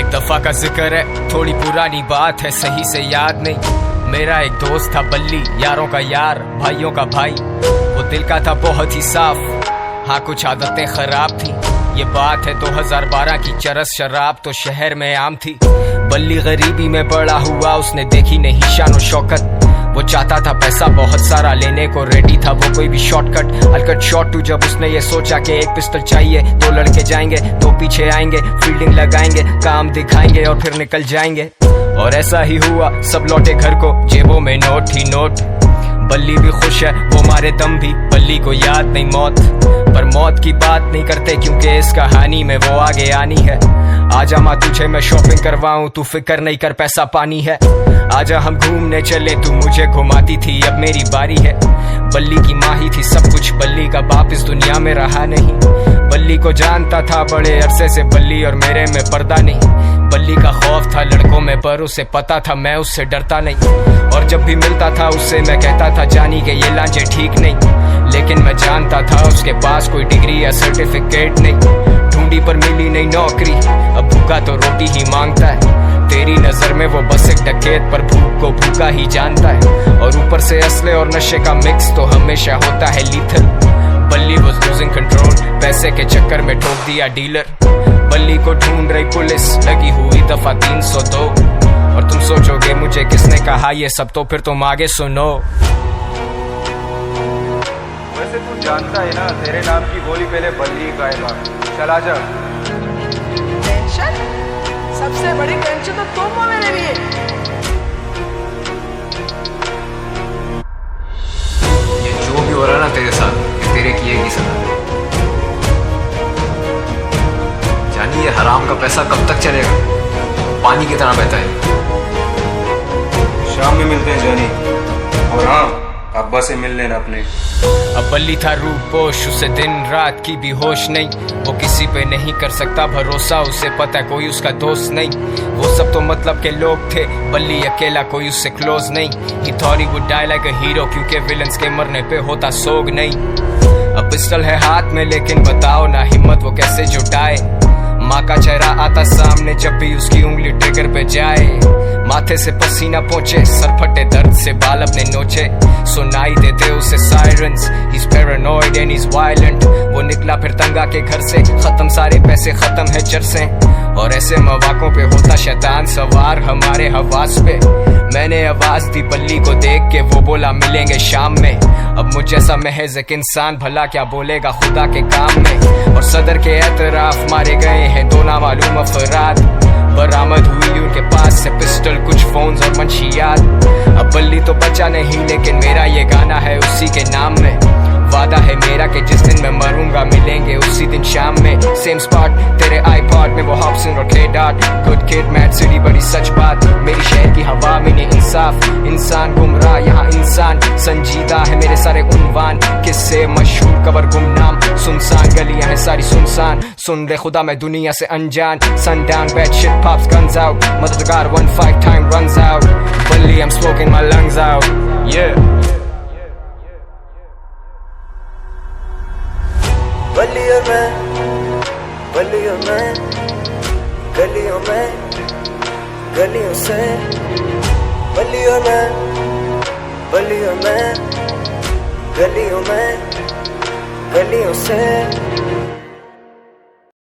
एक दफा का जिक्र है, थोड़ी पुरानी बात है, सही से याद नहीं। मेरा एक दोस्त था बल्ली, यारों का यार, भाइयों का भाई। वो दिल का था बहुत ही साफ, हाँ कुछ आदतें खराब थी। ये बात है 2012 की, चरस शराब तो शहर में आम थी। बल्ली गरीबी में बड़ा हुआ, उसने देखी नहीं शान और शौकत। वो चाहता था पैसा बहुत सारा, लेने को रेडी था वो कोई भी शॉर्टकट। अलकट शॉट टू जब उसने ये सोचा कि एक पिस्टल चाहिए, 2 लड़के जाएंगे, 2 पीछे आएंगे, फील्डिंग लगाएंगे, काम दिखाएंगे और फिर निकल जाएंगे। और ऐसा ही हुआ, सब लौटे घर को, जेबों में नोट ही नोट। बल्ली भी खुश है, वो मारे दम भी, बल्ली को याद नहीं मौत। पर मौत की बात नहीं करते क्योंकि इस कहानी में वो आगे आनी है। आजा माँ तुझे मैं शॉपिंग करवाऊं, तू फिक्र नहीं कर पैसा पानी है। आजा हम घूमने चले, तू मुझे घुमाती थी, अब मेरी बारी है। बल्ली की माँ ही थी सब कुछ, बल्ली का बाप इस दुनिया में रहा नहीं। बल्ली को जानता था बड़े अरसे से, बल्ली और मेरे में पर्दा नहीं। बल्ली का खौफ था लड़कों में, पर उसे पता था मैं उससे डरता नहीं। और जब भी मिलता था उससे मैं कहता था जानी के ये लांचे ठीक नहीं। लेकिन मैं जानता था उसके पास कोई डिग्री या सर्टिफिकेट नहीं। ढूंढी पर मिली नहीं नौकरी, अब भूखा तो रोटी ही मांगता है। तेरी नजर में वो बस एक डकैत, पर भूख को भूखा ही जानता है। और ऊपर से असले और नशे का मिक्स तो हमेशा होता है लीथल। बल्ली वाज लूजिंग कंट्रोल, पैसे के चक्कर में ठोक दिया डीलर। बल्ली को ढूंढ रही पुलिस, लगी हुई दफा 302। और तुम सोचोगे मुझे किसने कहा ये सब, तो फिर तुम आगे सुनो। वैसे तू जानता है ना, तेरे नाम की गोली पहले बल्ली खाएगा। चला जा। टेंशन? सबसे बड़ी टेंशन तो तुम हो मेरे लिए। ये जो भी हो रहा ना तेरे साथ, ये तेरे किए की सजा। जानी ये हराम का पैसा कब तक चलेगा, पानी की तरह बहता है। शाम में मिलते हैं जानी, और हाँ अब्बा से मिल लेना अपने। अब बल्ली था रूपोश, उसे दिन रात की भी होश नहीं। वो किसी पे नहीं कर सकता भरोसा, उसे पता कोई उसका दोस्त नहीं। वो सब तो मतलब के लोग थे, बल्ली अकेला कोई उससे क्लोज नहीं। He thought he would die like a hero, क्योंकि विलन्स के मरने पे होता सोग नहीं। अब पिस्टल है हाथ में, लेकिन बताओ ना हिम्मत वो कैसे जुटाए। माँ का चेहरा आता सामने जब भी उसकी उंगली ट्रिगर पे जाए। माथे से पसीना पहुंचे, सर फटे दर्द से बाल अपने नोचे। सुनाई देते उसे sirens, he's paranoid and he's violent। वो निकला फिर तंगा के घर से, खत्म सारे पैसे, खत्म है चरसें। और ऐसे मौकों पे होता शैतान सवार हमारे हवास पे। मैंने आवाज दी बल्ली को देख के, वो बोला मिलेंगे शाम में। अब मुझ जैसा महज एक इंसान भला क्या बोलेगा खुदा के काम में। और सदर के एतराफ मारे गए हैं 2 नामालूम अफराद। बरामद हुई उनके पास से पिस्टल, कुछ फोन्स और मंशियात। अब बल्ली तो बचा नहीं, लेकिन मेरा ये गाना है उसी के नाम में। वादा है मेरा कि जिस दिन मैं मरूंगा मिलेंगे उसी दिन शाम में। सेम स्पॉट तेरे आईपॉड में, वो हॉब्सन और clay dot. Good kid mad city बड़ी सच बात, मेरी शहर की हवा में नहीं इंसाफ। इंसान गुमराह यहाँ इंसान संजीदा है, मेरे सारे उन्वान किससे मशहूर कबर गुमनाम। सुनसान गलियां हैं सारी सुनसान, सुन ले खुदा मैं दुनिया से अनजान। Sundown bad shit pops guns out, मददगार 1-5 time runs out। Bully I'm smoking my lungs out, yeah। बल्ली और मैं, बल्ली और मैं, गलियों में, गलियों से। बल्ली और मैं, बल्ली और मैं, गलियों में, गलियों से।